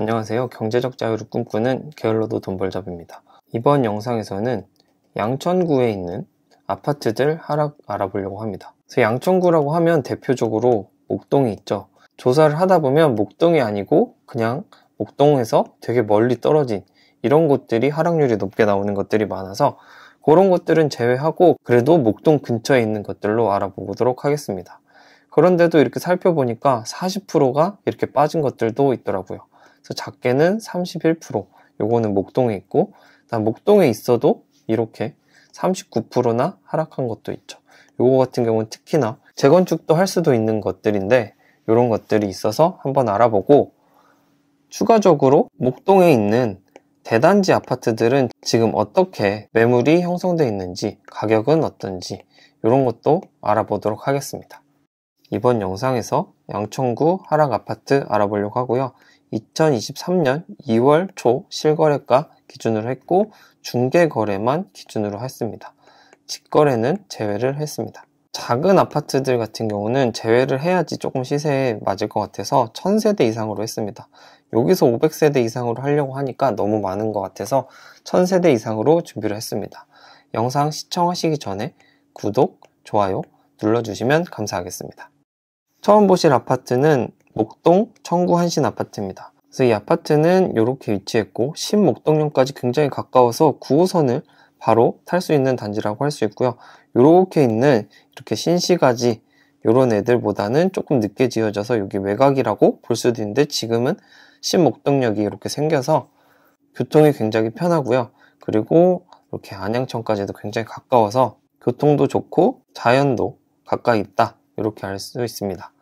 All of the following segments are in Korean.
안녕하세요. 경제적 자유를 꿈꾸는 게을러도 돈벌잡입니다. 이번 영상에서는 양천구에 있는 아파트들 하락 알아보려고 합니다. 그래서 양천구라고 하면 대표적으로 목동이 있죠. 조사를 하다 보면 목동이 아니고 그냥 목동에서 되게 멀리 떨어진 이런 곳들이 하락률이 높게 나오는 것들이 많아서 그런 것들은 제외하고 그래도 목동 근처에 있는 것들로 알아보도록 하겠습니다. 그런데도 이렇게 살펴보니까 40%가 이렇게 빠진 것들도 있더라고요. 그래서 작게는 31%, 요거는 목동에 있고, 목동에 있어도 이렇게 39%나 하락한 것도 있죠. 요거 같은 경우는 특히나 재건축도 할 수도 있는 것들인데 이런 것들이 있어서 한번 알아보고, 추가적으로 목동에 있는 대단지 아파트들은 지금 어떻게 매물이 형성되어 있는지, 가격은 어떤지 이런 것도 알아보도록 하겠습니다. 이번 영상에서 양천구 하락 아파트 알아보려고 하고요. 2023년 2월 초 실거래가 기준으로 했고 중개거래만 기준으로 했습니다. 직거래는 제외를 했습니다. 작은 아파트들 같은 경우는 제외를 해야지 조금 시세에 맞을 것 같아서 1000세대 이상으로 했습니다. 여기서 500세대 이상으로 하려고 하니까 너무 많은 것 같아서 1000세대 이상으로 준비를 했습니다. 영상 시청하시기 전에 구독, 좋아요 눌러주시면 감사하겠습니다. 처음 보실 아파트는 목동 청구 한신 아파트입니다. 그래서 이 아파트는 이렇게 위치했고 신목동역까지 굉장히 가까워서 9호선을 바로 탈 수 있는 단지라고 할 수 있고요. 이렇게 있는 이렇게 신시가지 이런 애들보다는 조금 늦게 지어져서 여기 외곽이라고 볼 수도 있는데 지금은 신목동역이 이렇게 생겨서 교통이 굉장히 편하고요. 그리고 이렇게 안양천까지도 굉장히 가까워서 교통도 좋고 자연도 가까이 있다 이렇게 알 수 있습니다.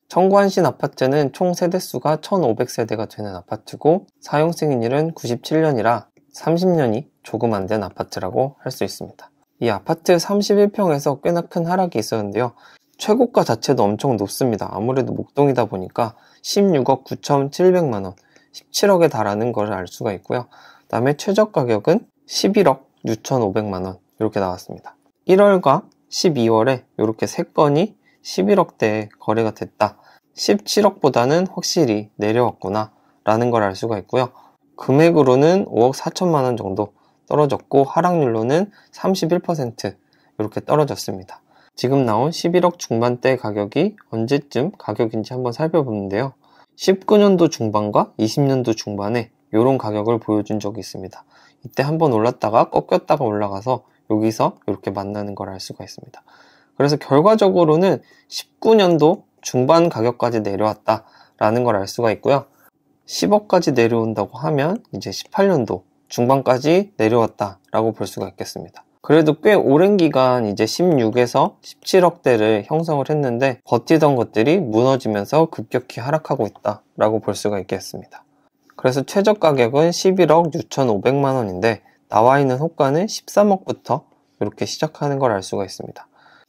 청구 한신 아파트는 총 세대수가 1500세대가 되는 아파트고 사용 승인일은 97년이라 30년이 조금 안 된 아파트라고 할 수 있습니다. 이 아파트 31평에서 꽤나 큰 하락이 있었는데요. 최고가 자체도 엄청 높습니다. 아무래도 목동이다 보니까 16억 9,700만원, 17억에 달하는 것을 알 수가 있고요. 그 다음에 최저 가격은 11억 6,500만원 이렇게 나왔습니다. 1월과 12월에 이렇게 3건이 11억대에 거래가 됐다. 17억보다는 확실히 내려왔구나 라는 걸 알 수가 있고요. 금액으로는 5억 4천만원 정도 떨어졌고 하락률로는 31% 이렇게 떨어졌습니다. 지금 나온 11억 중반대 가격이 언제쯤 가격인지 한번 살펴보는데요. 19년도 중반과 20년도 중반에 이런 가격을 보여준 적이 있습니다. 이때 한번 올랐다가 꺾였다가 올라가서 여기서 이렇게 만나는 걸 알 수가 있습니다. 그래서 결과적으로는 19년도 중반 가격까지 내려왔다라는 걸 알 수가 있고요. 10억까지 내려온다고 하면 이제 18년도 중반까지 내려왔다라고 볼 수가 있겠습니다. 그래도 꽤 오랜 기간 이제 16에서 17억대를 형성을 했는데 버티던 것들이 무너지면서 급격히 하락하고 있다라고 볼 수가 있겠습니다. 그래서 최저 가격은 11억 6,500만 원인데 나와 있는 호가는 13억부터 이렇게 시작하는 걸 알 수가 있습니다.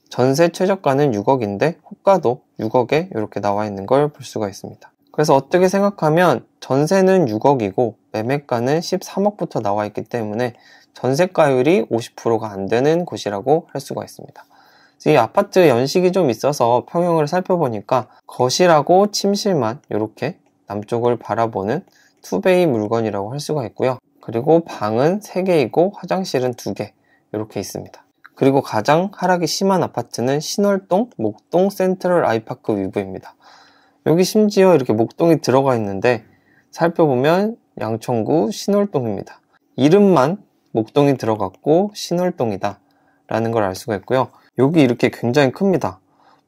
전세 최저가는 6억인데 호가도 6억에 이렇게 나와 있는 걸 볼 수가 있습니다. 그래서 어떻게 생각하면 전세는 6억이고 매매가는 13억부터 나와 있기 때문에 전세가율이 50%가 안 되는 곳이라고 할 수가 있습니다. 이 아파트 연식이 좀 있어서 평형을 살펴보니까 거실하고 침실만 이렇게 남쪽을 바라보는 투베이 물건이라고 할 수가 있고요. 그리고 방은 3개이고 화장실은 2개 이렇게 있습니다. 그리고 가장 하락이 심한 아파트는 신월동 목동 센트럴 아이파크 위브입니다. 여기 심지어 이렇게 목동이 들어가 있는데 살펴보면 양천구 신월동입니다. 이름만 목동이 들어갔고 신월동이다 라는 걸 알 수가 있고요. 여기 이렇게 굉장히 큽니다.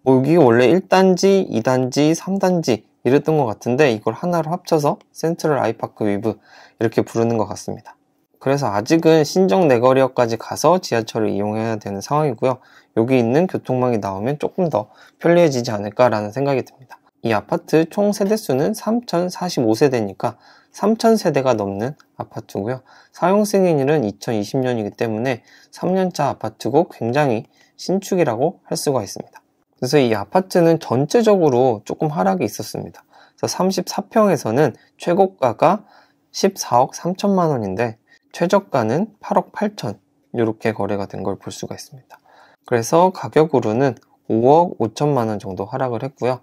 여기 원래 1단지, 2단지, 3단지 이랬던 것 같은데 이걸 하나로 합쳐서 센트럴 아이파크 위브 이렇게 부르는 것 같습니다. 그래서 아직은 신정 내거리역까지 가서 지하철을 이용해야 되는 상황이고요. 여기 있는 교통망이 나오면 조금 더 편리해지지 않을까라는 생각이 듭니다. 이 아파트 총 세대수는 3045세대니까 3000세대가 넘는 아파트고요. 사용 승인일은 2020년이기 때문에 3년차 아파트고 굉장히 신축이라고 할 수가 있습니다. 그래서 이 아파트는 전체적으로 조금 하락이 있었습니다. 그래서 34평에서는 최고가가 14억 3천만 원인데 최저가는 8억 8천 이렇게 거래가 된 걸 볼 수가 있습니다. 그래서 가격으로는 5억 5천만 원 정도 하락을 했고요.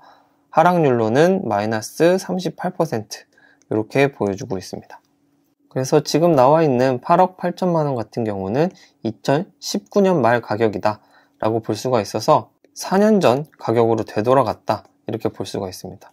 하락률로는 마이너스 38% 이렇게 보여주고 있습니다. 그래서 지금 나와 있는 8억 8천만 원 같은 경우는 2019년 말 가격이다 라고 볼 수가 있어서 4년 전 가격으로 되돌아갔다 이렇게 볼 수가 있습니다.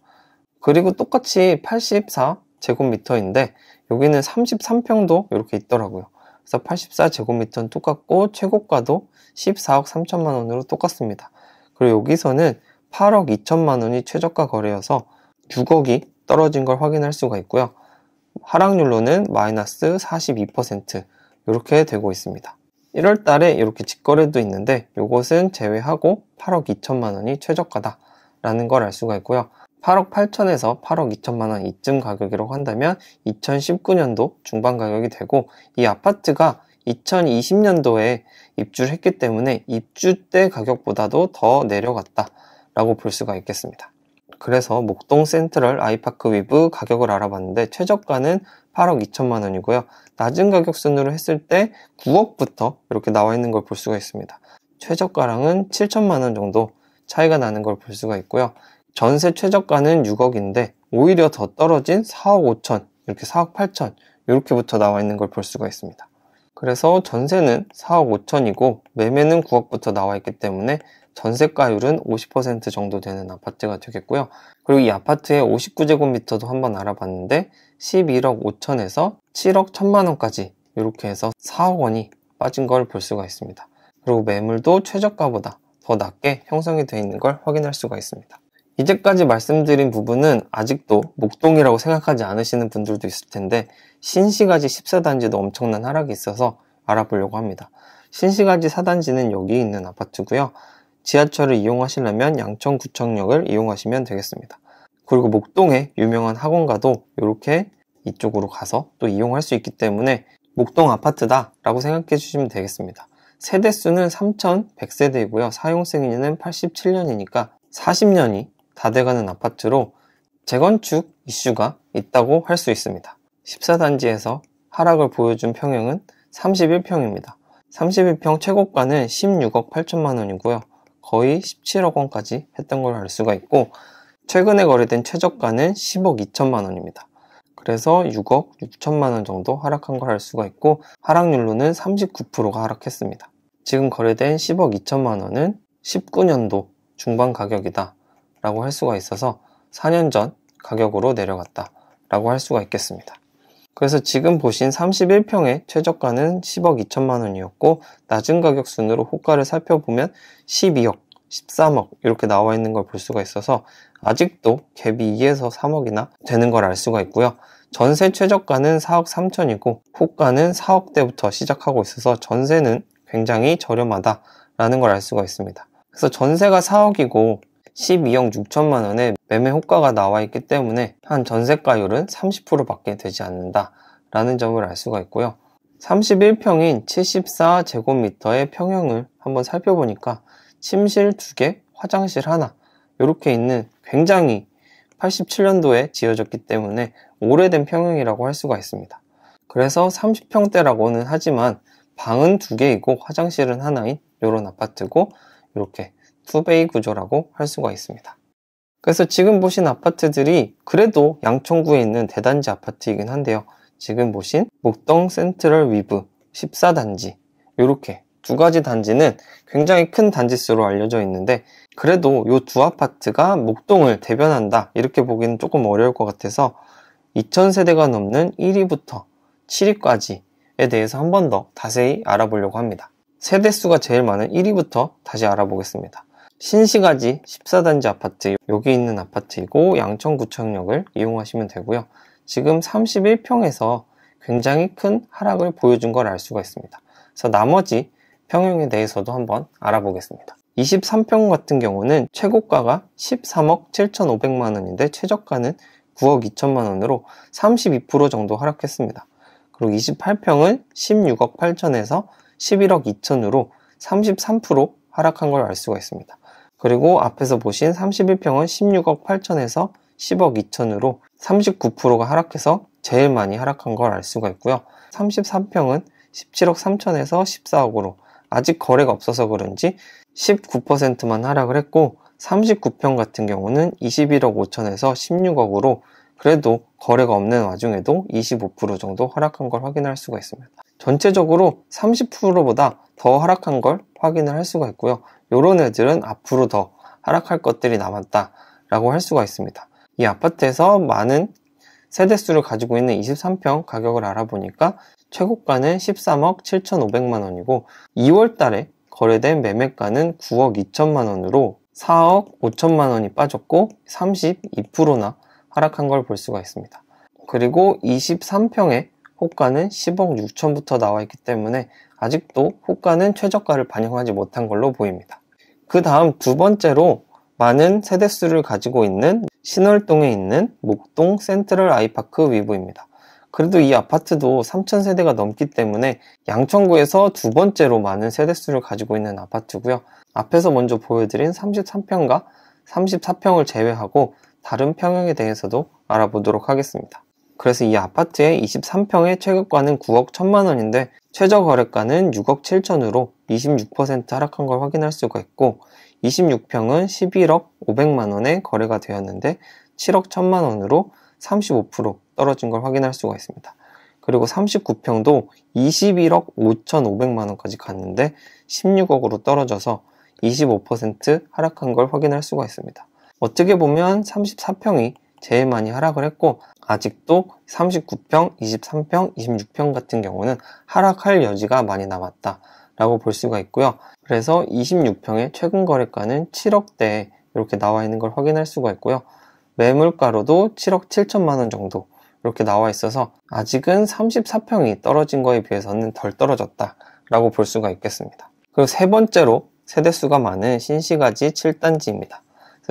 그리고 똑같이 84제곱미터인데 여기는 33평도 이렇게 있더라고요. 그래서 84제곱미터는 똑같고 최고가도 14억 3천만 원으로 똑같습니다. 그리고 여기서는 8억 2천만 원이 최저가 거래여서 6억이 떨어진 걸 확인할 수가 있고요. 하락률로는 마이너스 42% 이렇게 되고 있습니다. 1월 달에 이렇게 직거래도 있는데 이것은 제외하고 8억 2천만 원이 최저가다 라는 걸 알 수가 있고요. 8억 8천에서 8억 2천만 원 이쯤 가격이라고 한다면 2019년도 중반 가격이 되고 이 아파트가 2020년도에 입주를 했기 때문에 입주 때 가격보다도 더 내려갔다 라고 볼 수가 있겠습니다. 그래서 목동 센트럴 아이파크 위브 가격을 알아봤는데 최저가는 8억 2천만 원이고요. 낮은 가격 순으로 했을 때 9억부터 이렇게 나와 있는 걸 볼 수가 있습니다. 최저가랑은 7천만 원 정도 차이가 나는 걸 볼 수가 있고요. 전세 최저가는 6억인데 오히려 더 떨어진 4억 5천, 이렇게 4억 8천 이렇게부터 나와 있는 걸 볼 수가 있습니다. 그래서 전세는 4억 5천이고 매매는 9억부터 나와 있기 때문에 전세가율은 50% 정도 되는 아파트가 되겠고요. 그리고 이 아파트의 59제곱미터도 한번 알아봤는데 11억 5천에서 7억 1천만 원까지 이렇게 해서 4억 원이 빠진 걸 볼 수가 있습니다. 그리고 매물도 최저가보다 더 낮게 형성이 되어 있는 걸 확인할 수가 있습니다. 이제까지 말씀드린 부분은 아직도 목동이라고 생각하지 않으시는 분들도 있을 텐데 신시가지 14단지도 엄청난 하락이 있어서 알아보려고 합니다. 신시가지 4단지는 여기 있는 아파트고요. 지하철을 이용하시려면 양천구청역을 이용하시면 되겠습니다. 그리고 목동에 유명한 학원가도 이렇게 이쪽으로 가서 또 이용할 수 있기 때문에 목동 아파트다 라고 생각해 주시면 되겠습니다. 세대수는 3100세대이고요. 사용승인은 87년이니까 40년이 다 돼가는 아파트로 재건축 이슈가 있다고 할 수 있습니다. 14단지에서 하락을 보여준 평형은 31평입니다. 31평 최고가는 16억 8천만 원이고요. 거의 17억 원까지 했던 걸 알 수가 있고 최근에 거래된 최저가는 10억 2천만 원입니다. 그래서 6억 6천만 원 정도 하락한 걸 알 수가 있고 하락률로는 39%가 하락했습니다. 지금 거래된 10억 2천만 원은 19년도 중반 가격이다 라고 할 수가 있어서 4년 전 가격으로 내려갔다 라고 할 수가 있겠습니다. 그래서 지금 보신 31평의 최저가는 10억 2천만 원이었고 낮은 가격 순으로 호가를 살펴보면 12억, 13억 이렇게 나와 있는 걸 볼 수가 있어서 아직도 갭이 2에서 3억이나 되는 걸 알 수가 있고요. 전세 최저가는 4억 3천이고 호가는 4억대부터 시작하고 있어서 전세는 굉장히 저렴하다라는 걸 알 수가 있습니다. 그래서 전세가 4억이고 12억 6천만 원의 매매 호가가 나와 있기 때문에 한 전세가율은 30%밖에 되지 않는다라는 점을 알 수가 있고요. 31평인 74제곱미터의 평형을 한번 살펴보니까 침실 2개, 화장실 하나 이렇게 있는 굉장히 87년도에 지어졌기 때문에 오래된 평형이라고 할 수가 있습니다. 그래서 30평대라고는 하지만 방은 2개이고 화장실은 하나인 이런 아파트고 이렇게 투베이 구조라고 할 수가 있습니다. 그래서 지금 보신 아파트들이 그래도 양천구에 있는 대단지 아파트이긴 한데요. 지금 보신 목동 센트럴 위브 14단지 이렇게 두 가지 단지는 굉장히 큰 단지수로 알려져 있는데 그래도 이 두 아파트가 목동을 대변한다 이렇게 보기는 조금 어려울 것 같아서 2000세대가 넘는 1위부터 7위까지에 대해서 한 번 더 자세히 알아보려고 합니다. 세대수가 제일 많은 1위부터 다시 알아보겠습니다. 신시가지 14단지 아파트, 여기 있는 아파트이고 양천구청역을 이용하시면 되고요. 지금 31평에서 굉장히 큰 하락을 보여준 걸 알 수가 있습니다. 그래서 나머지 평형에 대해서도 한번 알아보겠습니다. 23평 같은 경우는 최고가가 13억 7,500만 원인데 최저가는 9억 2천만 원으로 32% 정도 하락했습니다. 그리고 28평은 16억 8천에서 11억 2천으로 33% 하락한 걸 알 수가 있습니다. 그리고 앞에서 보신 31평은 16억 8천에서 10억 2천으로 39%가 하락해서 제일 많이 하락한 걸 알 수가 있고요. 33평은 17억 3천에서 14억으로 아직 거래가 없어서 그런지 19%만 하락을 했고 39평 같은 경우는 21억 5천에서 16억으로 그래도 거래가 없는 와중에도 25% 정도 하락한 걸 확인할 수가 있습니다. 전체적으로 30%보다 더 하락한 걸 확인을 할 수가 있고요. 이런 애들은 앞으로 더 하락할 것들이 남았다라고 할 수가 있습니다. 이 아파트에서 많은 세대수를 가지고 있는 23평 가격을 알아보니까 최고가는 13억 7,500만 원이고 2월 달에 거래된 매매가는 9억 2천만 원으로 4억 5천만 원이 빠졌고 32%나 하락한 걸 볼 수가 있습니다. 그리고 23평의 호가는 10억 6천부터 나와 있기 때문에 아직도 호가는 최저가를 반영하지 못한 걸로 보입니다. 그 다음 두 번째로 많은 세대수를 가지고 있는 신월동에 있는 목동 센트럴 아이파크 위브입니다. 그래도 이 아파트도 3,000세대가 넘기 때문에 양천구에서 두 번째로 많은 세대수를 가지고 있는 아파트고요. 앞에서 먼저 보여드린 33평과 34평을 제외하고 다른 평형에 대해서도 알아보도록 하겠습니다. 그래서 이 아파트의 23평의 최고가는 9억 1천만 원인데 최저 거래가는 6억 7천으로 26% 하락한 걸 확인할 수가 있고 26평은 11억 5백만 원에 거래가 되었는데 7억 1천만 원으로 35% 떨어진 걸 확인할 수가 있습니다. 그리고 39평도 21억 5,500만 원까지 갔는데 16억으로 떨어져서 25% 하락한 걸 확인할 수가 있습니다. 어떻게 보면 34평이 제일 많이 하락을 했고 아직도 39평, 23평, 26평 같은 경우는 하락할 여지가 많이 남았다 라고 볼 수가 있고요. 그래서 26평의 최근 거래가는 7억대에 이렇게 나와 있는 걸 확인할 수가 있고요. 매물가로도 7억 7천만 원 정도 이렇게 나와 있어서 아직은 34평이 떨어진 거에 비해서는 덜 떨어졌다 라고 볼 수가 있겠습니다. 그리고 세 번째로 세대수가 많은 신시가지 7단지입니다.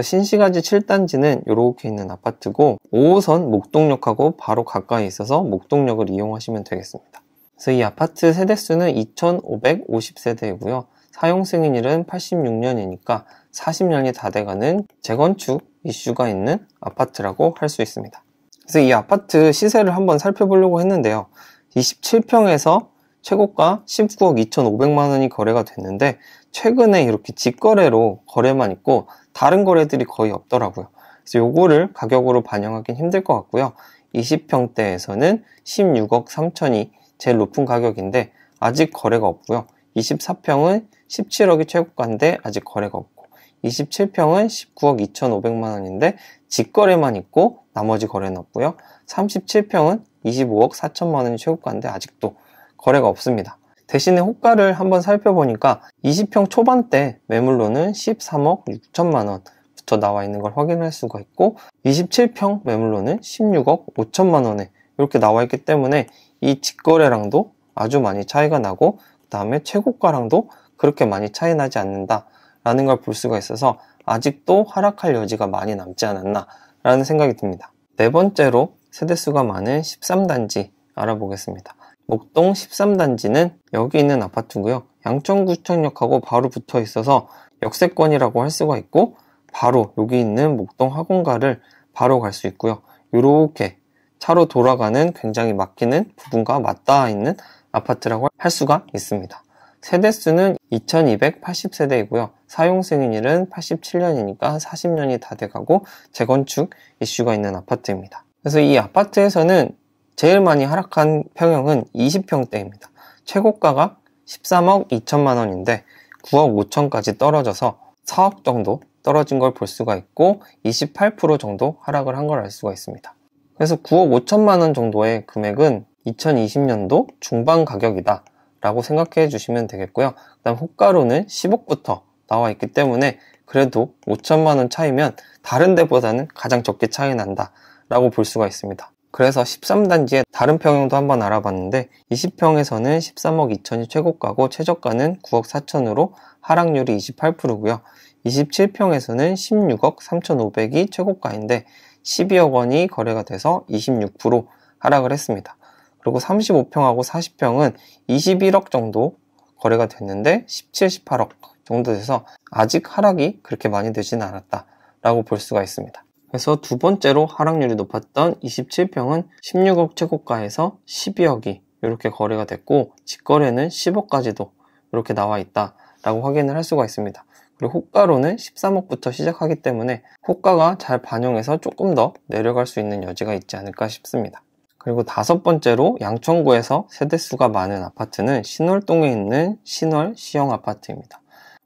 신시가지 7단지는 이렇게 있는 아파트고 5호선 목동역하고 바로 가까이 있어서 목동역을 이용하시면 되겠습니다. 그래서 이 아파트 세대수는 2,550세대이고요. 사용 승인일은 86년이니까 40년이 다 돼가는 재건축 이슈가 있는 아파트라고 할 수 있습니다. 그래서 이 아파트 시세를 한번 살펴보려고 했는데요. 27평에서 최고가 19억 2,500만 원이 거래가 됐는데 최근에 이렇게 직거래로 거래만 있고 다른 거래들이 거의 없더라고요. 그래서 요거를 가격으로 반영하긴 힘들 것 같고요. 20평대에서는 16억 3천이 제일 높은 가격인데 아직 거래가 없고요. 24평은 17억이 최고가인데 아직 거래가 없고 27평은 19억 2,500만 원인데 직거래만 있고 나머지 거래는 없고요. 37평은 25억 4천만 원이 최고가인데 아직도 거래가 없습니다. 대신에 호가를 한번 살펴보니까 20평 초반대 매물로는 13억 6천만 원부터 나와 있는 걸 확인할 수가 있고 27평 매물로는 16억 5천만 원에 이렇게 나와 있기 때문에 이 직거래랑도 아주 많이 차이가 나고 그 다음에 최고가랑도 그렇게 많이 차이 나지 않는다 라는 걸 볼 수가 있어서 아직도 하락할 여지가 많이 남지 않았나 라는 생각이 듭니다. 네 번째로 세대수가 많은 13단지 알아보겠습니다. 목동 13단지는 여기 있는 아파트고요. 양천구청역하고 바로 붙어 있어서 역세권이라고 할 수가 있고 바로 여기 있는 목동 학원가를 바로 갈 수 있고요. 이렇게 차로 돌아가는 굉장히 막히는 부분과 맞닿아 있는 아파트라고 할 수가 있습니다. 세대수는 2280세대이고요. 사용 승인일은 87년이니까 40년이 다 돼가고 재건축 이슈가 있는 아파트입니다. 그래서 이 아파트에서는 제일 많이 하락한 평형은 20평대입니다. 최고가가 13억 2천만 원인데 9억 5천까지 떨어져서 4억 정도 떨어진 걸 볼 수가 있고 28% 정도 하락을 한 걸 알 수가 있습니다. 그래서 9억 5천만 원 정도의 금액은 2020년도 중반 가격이다 라고 생각해 주시면 되겠고요. 그 다음 호가로는 10억부터 나와 있기 때문에 그래도 5천만 원 차이면 다른 데보다는 가장 적게 차이 난다 라고 볼 수가 있습니다. 그래서 13단지의 다른 평형도 한번 알아봤는데 20평에서는 13억 2천이 최고가고 최저가는 9억 4천으로 하락률이 28%고요. 27평에서는 16억 3,500이 최고가인데 12억 원이 거래가 돼서 26% 하락을 했습니다. 그리고 35평하고 40평은 21억 정도 거래가 됐는데 17, 18억 정도 돼서 아직 하락이 그렇게 많이 되지는 않았다라고 볼 수가 있습니다. 그래서 두 번째로 하락률이 높았던 27평은 16억 최고가에서 12억이 이렇게 거래가 됐고 직거래는 10억까지도 이렇게 나와 있다라고 확인을 할 수가 있습니다. 그리고 호가로는 13억부터 시작하기 때문에 호가가 잘 반영해서 조금 더 내려갈 수 있는 여지가 있지 않을까 싶습니다. 그리고 다섯 번째로 양천구에서 세대수가 많은 아파트는 신월동에 있는 신월 시형 아파트입니다.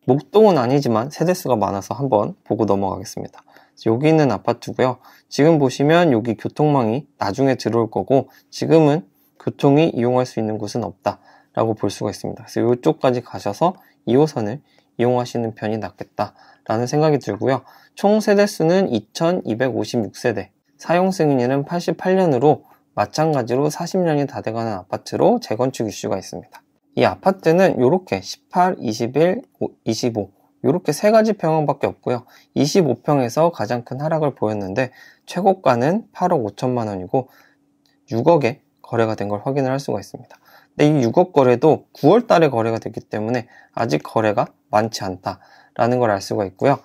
목동은 아니지만 세대수가 많아서 한번 보고 넘어가겠습니다. 여기 있는 아파트고요. 지금 보시면 여기 교통망이 나중에 들어올 거고 지금은 교통이 이용할 수 있는 곳은 없다 라고 볼 수가 있습니다. 그래서 이쪽까지 가셔서 2호선을 이용하시는 편이 낫겠다 라는 생각이 들고요. 총 세대수는 2256세대, 사용 승인일은 88년으로 마찬가지로 40년이 다 돼가는 아파트로 재건축 이슈가 있습니다. 이 아파트는 이렇게 18, 21, 25 이렇게 세 가지 평형밖에 없고요. 25평에서 가장 큰 하락을 보였는데 최고가는 8억 5천만 원이고 6억에 거래가 된 걸 확인을 할 수가 있습니다. 근데 이 6억 거래도 9월 달에 거래가 됐기 때문에 아직 거래가 많지 않다라는 걸 알 수가 있고요.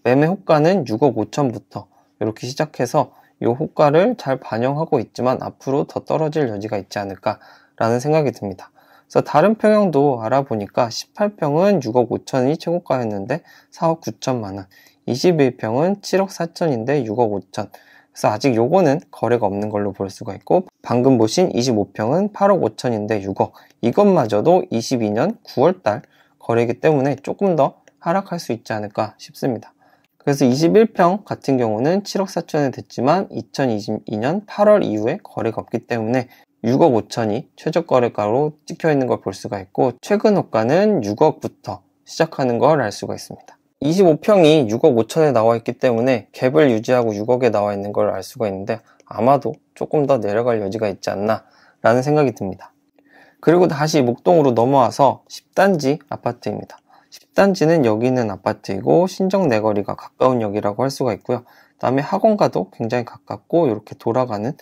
매매 호가는 6억 5천부터 이렇게 시작해서 이 호가를 잘 반영하고 있지만 앞으로 더 떨어질 여지가 있지 않을까라는 생각이 듭니다. 그래서 다른 평형도 알아보니까 18평은 6억 5천이 최고가였는데 4억 9천만 원, 21평은 7억 4천인데 6억 5천. 그래서 아직 요거는 거래가 없는 걸로 볼 수가 있고 방금 보신 25평은 8억 5천인데 6억. 이것마저도 22년 9월달 거래이기 때문에 조금 더 하락할 수 있지 않을까 싶습니다. 그래서 21평 같은 경우는 7억 4천에 됐지만 2022년 8월 이후에 거래가 없기 때문에 6억 5천이 최저 거래가로 찍혀 있는 걸 볼 수가 있고 최근 호가는 6억부터 시작하는 걸 알 수가 있습니다. 25평이 6억 5천에 나와 있기 때문에 갭을 유지하고 6억에 나와 있는 걸 알 수가 있는데 아마도 조금 더 내려갈 여지가 있지 않나 라는 생각이 듭니다. 그리고 다시 목동으로 넘어와서 10단지 아파트입니다. 10단지는 여기 있는 아파트이고 신정 내거리가 가까운 역이라고 할 수가 있고요. 그 다음에 학원가도 굉장히 가깝고 이렇게 돌아가는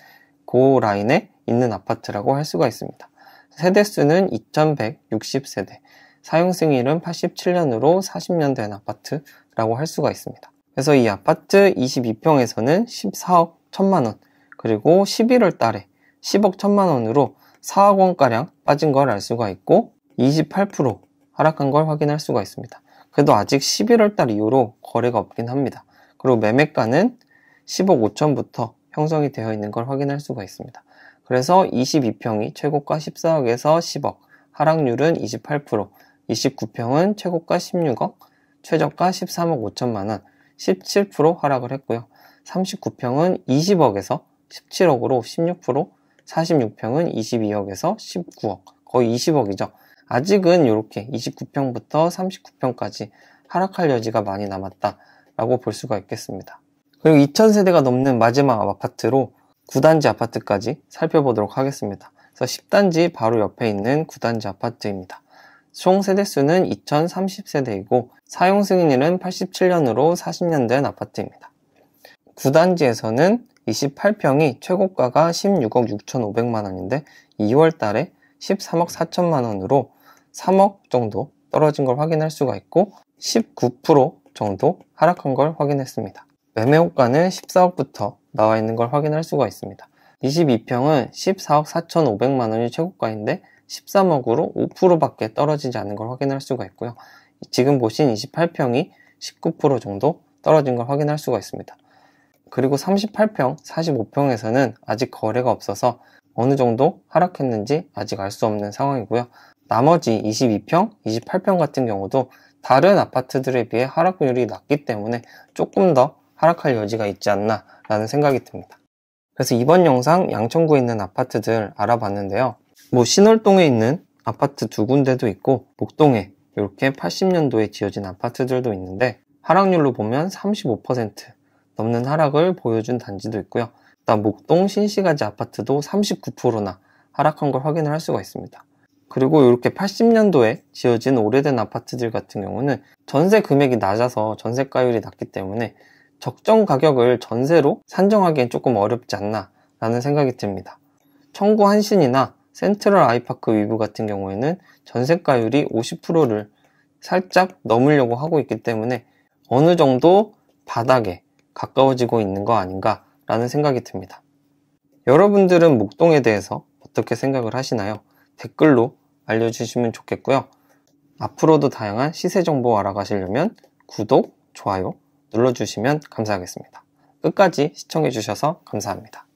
그 라인에 있는 아파트라고 할 수가 있습니다. 세대수는 2160세대, 사용 승인일은 87년으로 40년 된 아파트라고 할 수가 있습니다. 그래서 이 아파트 22평에서는 14억 1천만 원, 그리고 11월 달에 10억 1천만 원으로 4억 원가량 빠진 걸 알 수가 있고 28% 하락한 걸 확인할 수가 있습니다. 그래도 아직 11월 달 이후로 거래가 없긴 합니다. 그리고 매매가는 10억 5천부터 형성이 되어 있는 걸 확인할 수가 있습니다. 그래서 22평이 최고가 14억에서 10억, 하락률은 28%, 29평은 최고가 16억, 최저가 13억 5천만 원, 17% 하락을 했고요. 39평은 20억에서 17억으로 16%, 46평은 22억에서 19억, 거의 20억이죠. 아직은 이렇게 29평부터 39평까지 하락할 여지가 많이 남았다라고 볼 수가 있겠습니다. 그리고 2000세대가 넘는 마지막 아파트로 9단지 아파트까지 살펴보도록 하겠습니다. 그래서 10단지 바로 옆에 있는 9단지 아파트입니다. 총 세대수는 2030세대이고 사용 승인일은 87년으로 40년 된 아파트입니다. 9단지에서는 28평이 최고가가 16억 6,500만 원인데 2월 달에 13억 4천만 원으로 3억 정도 떨어진 걸 확인할 수가 있고 19% 정도 하락한 걸 확인했습니다. 매매 호가는 14억부터 나와 있는 걸 확인할 수가 있습니다. 22평은 14억 4,500만 원이 최고가인데 13억으로 5%밖에 떨어지지 않은 걸 확인할 수가 있고요. 지금 보신 28평이 19% 정도 떨어진 걸 확인할 수가 있습니다. 그리고 38평, 45평에서는 아직 거래가 없어서 어느 정도 하락했는지 아직 알 수 없는 상황이고요. 나머지 22평, 28평 같은 경우도 다른 아파트들에 비해 하락률이 낮기 때문에 조금 더 하락할 여지가 있지 않나 라는 생각이 듭니다. 그래서 이번 영상 양천구에 있는 아파트들 알아봤는데요. 신월동에 있는 아파트 두 군데도 있고 목동에 이렇게 80년도에 지어진 아파트들도 있는데 하락률로 보면 35% 넘는 하락을 보여준 단지도 있고요. 그다음 목동 신시가지 아파트도 39%나 하락한 걸 확인을 할 수가 있습니다. 그리고 이렇게 80년도에 지어진 오래된 아파트들 같은 경우는 전세 금액이 낮아서 전세가율이 낮기 때문에 적정 가격을 전세로 산정하기엔 조금 어렵지 않나 라는 생각이 듭니다. 청구 한신이나 센트럴 아이파크 위브 같은 경우에는 전세가율이 50%를 살짝 넘으려고 하고 있기 때문에 어느 정도 바닥에 가까워지고 있는 거 아닌가 라는 생각이 듭니다. 여러분들은 목동에 대해서 어떻게 생각을 하시나요? 댓글로 알려주시면 좋겠고요. 앞으로도 다양한 시세 정보 알아가시려면 구독, 좋아요 눌러주시면 감사하겠습니다. 끝까지 시청해주셔서 감사합니다.